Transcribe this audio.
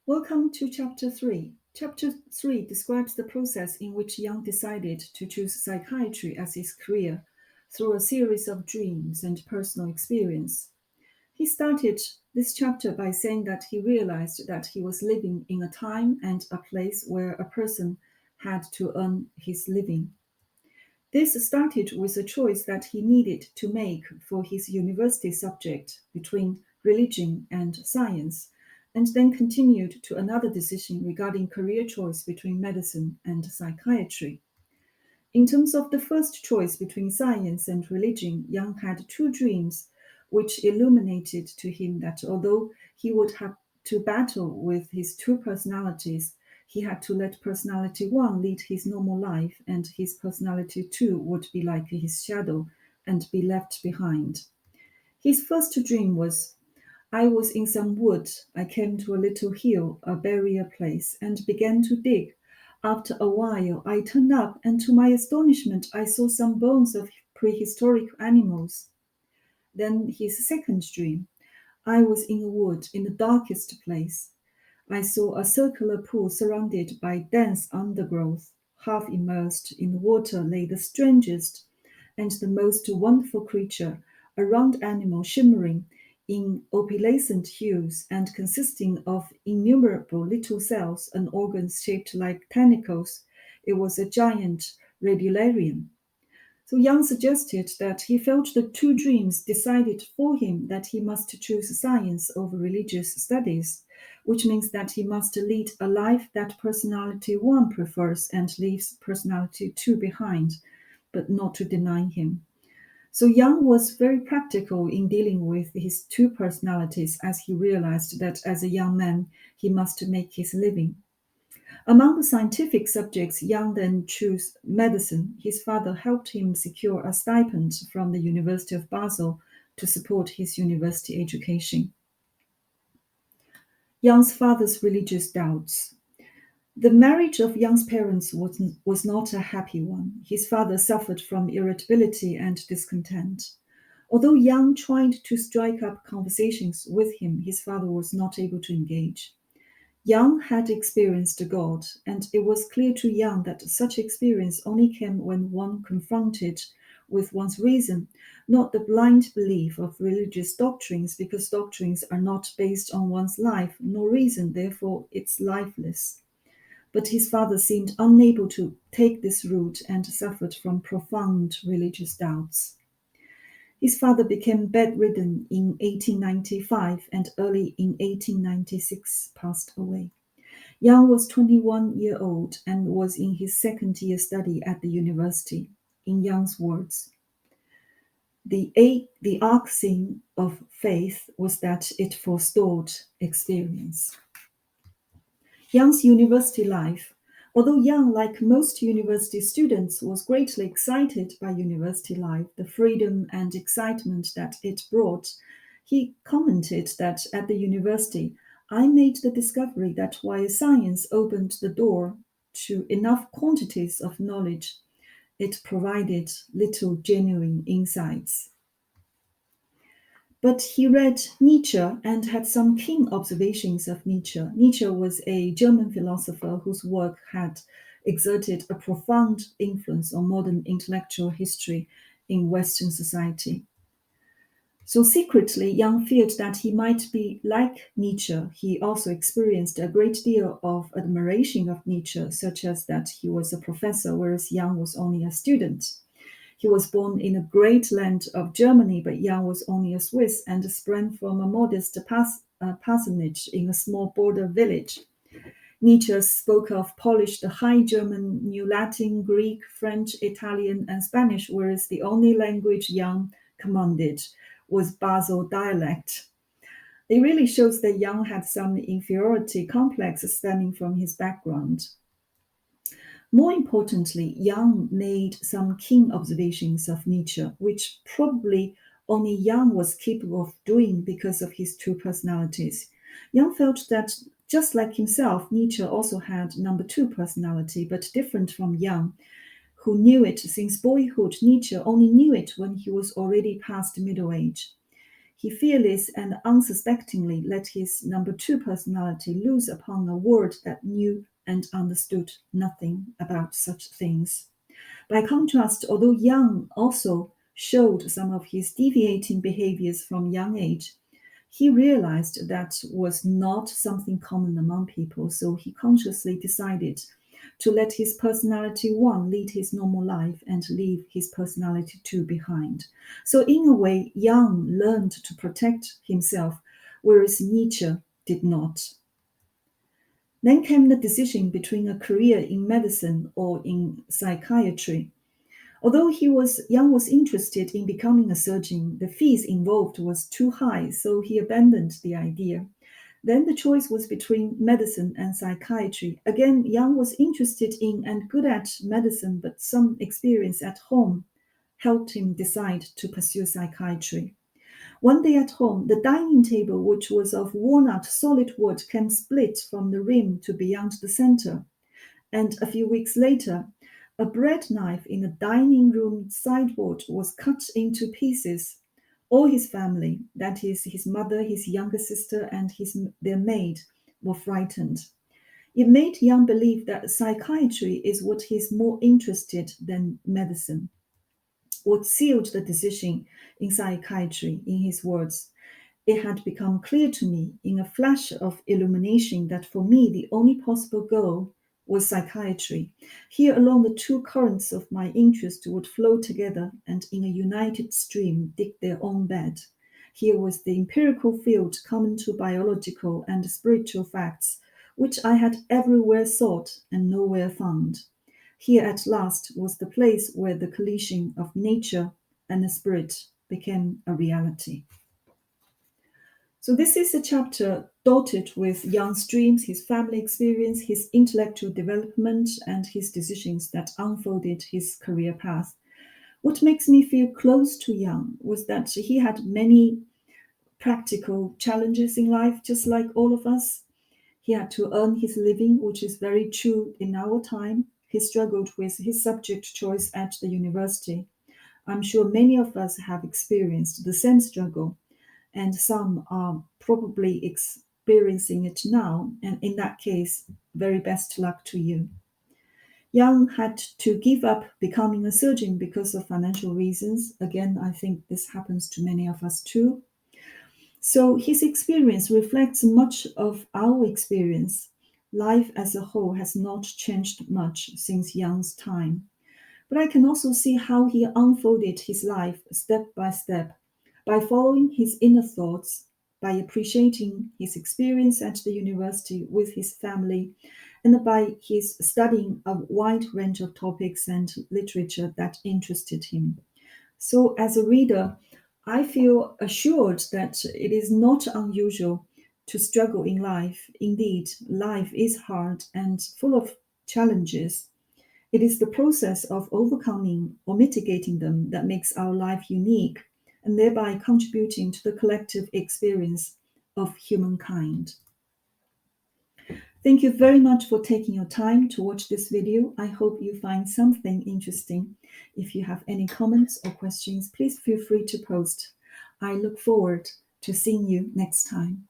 Welcome to Chapter 3. Chapter 3 describes the process in which Jung decided to choose psychiatry as his career through a series of dreams and personal experience. He started this chapter by saying that he realized that he was living in a time and a place where a person had to earn his living. This started with a choice that he needed to make for his university subject between religion and science, and then continued to another decision regarding career choice between medicine and psychiatry. In terms of the first choice between science and religion, Jung had two dreams which illuminated to him that although he would have to battle with his two personalities, he had to let personality one lead his normal life, and his personality two would be like his shadow and be left behind. His first dream was I was in some wood. I came to a little hill, a burial place, and began to dig. After a while, I turned up, and to my astonishment, I saw some bones of prehistoric animals. Then his second dream. I was in a wood in the darkest place. I saw a circular pool surrounded by dense undergrowth. Half immersed in the water lay the strangest and the most wonderful creature, a round animal shimmering in opalescent hues and consisting of innumerable little cells and organs shaped like tentacles. It was a giant radularian. So Young suggested that he felt the two dreams decided for him that he must choose science over religious studies, which means that he must lead a life that personality one prefers and leaves personality two behind, but not to deny him. So Young was very practical in dealing with his two personalities as he realized that as a young man he must make his living. Among the scientific subjects, Young then chose medicine. His father helped him secure a stipend from the University of Basel to support his university education. Young's father's religious doubts. The marriage of Young's parents was not a happy one. His father suffered from irritability and discontent. Although Young tried to strike up conversations with him, his father was not able to engage. Young had experienced God, and it was clear to Young that such experience only came when one confronted with one's reason, not the blind belief of religious doctrines, because doctrines are not based on one's life nor reason, therefore it's lifeless. But his father seemed unable to take this route and suffered from profound religious doubts. His father became bedridden in 1895 and early in 1896 passed away. Young was 21-year-old and was in his second year study at the university. In Young's words, the arcing of faith was that it forestalled experience. Young's university life. Although Young, like most university students, was greatly excited by university life, the freedom and excitement that it brought, he commented that at the university, I made the discovery that while science opened the door to enough quantities of knowledge, it provided little genuine insights. But he read Nietzsche and had some keen observations of Nietzsche. Nietzsche was a German philosopher whose work had exerted a profound influence on modern intellectual history in Western society. So secretly, Young feared that he might be like Nietzsche. He also experienced a great deal of admiration of Nietzsche, such as that he was a professor, whereas Young was only a student. He was born in a great land of Germany, but Young was only a Swiss and sprang from a modest parsonage in a small border village. Nietzsche spoke of polished High German, New Latin, Greek, French, Italian, and Spanish, whereas the only language Young commanded was Basel dialect. It really shows that Young had some inferiority complex stemming from his background. More importantly, Young made some keen observations of Nietzsche, which probably only Young was capable of doing because of his two personalities. Young felt that, just like himself, Nietzsche also had number two personality, but different from Young, who knew it since boyhood. Nietzsche only knew it when he was already past middle age. He fearless and unsuspectingly let his number two personality loose upon a world that knew and understood nothing about such things. By contrast, although Jung also showed some of his deviating behaviors from young age, he realized that was not something common among people, so he consciously decided to let his personality one lead his normal life and leave his personality two behind. So in a way, Jung learned to protect himself, whereas Nietzsche did not. Then came the decision between a career in medicine or in psychiatry. Although Jung was interested in becoming a surgeon, the fees involved was too high, so he abandoned the idea. Then the choice was between medicine and psychiatry. Again, Jung was interested in and good at medicine, but some experience at home helped him decide to pursue psychiatry. One day at home, the dining table, which was of walnut solid wood, came split from the rim to beyond the center. And a few weeks later, a bread knife in the dining room sideboard was cut into pieces. All his family, that is, his mother, his younger sister, and their maid, were frightened. It made Jung believe that psychiatry is what he's more interested than medicine. What sealed the decision in psychiatry, in his words, it had become clear to me in a flash of illumination that for me the only possible goal was psychiatry. Here alone the two currents of my interest would flow together and in a united stream dig their own bed. Here was the empirical field common to biological and spiritual facts, which I had everywhere sought and nowhere found. Here at last was the place where the collision of nature and the spirit became a reality. So this is a chapter dotted with Jung's dreams, his family experience, his intellectual development, and his decisions that unfolded his career path. What makes me feel close to Jung was that he had many practical challenges in life, just like all of us. He had to earn his living, which is very true in our time. He struggled with his subject choice at the university. I'm sure many of us have experienced the same struggle, and some are probably experiencing it now. And in that case, very best luck to you. Jung had to give up becoming a surgeon because of financial reasons. Again, I think this happens to many of us too. So his experience reflects much of our experience. Life as a whole has not changed much since Jung's time. But I can also see how he unfolded his life step by step, by following his inner thoughts, by appreciating his experience at the university with his family, and by his studying a wide range of topics and literature that interested him. So, as a reader, I feel assured that it is not unusual to struggle in life. Indeed, life is hard and full of challenges. It is the process of overcoming or mitigating them that makes our life unique and thereby contributing to the collective experience of humankind. Thank you very much for taking your time to watch this video. I hope you find something interesting. If you have any comments or questions, please feel free to post. I look forward to seeing you next time.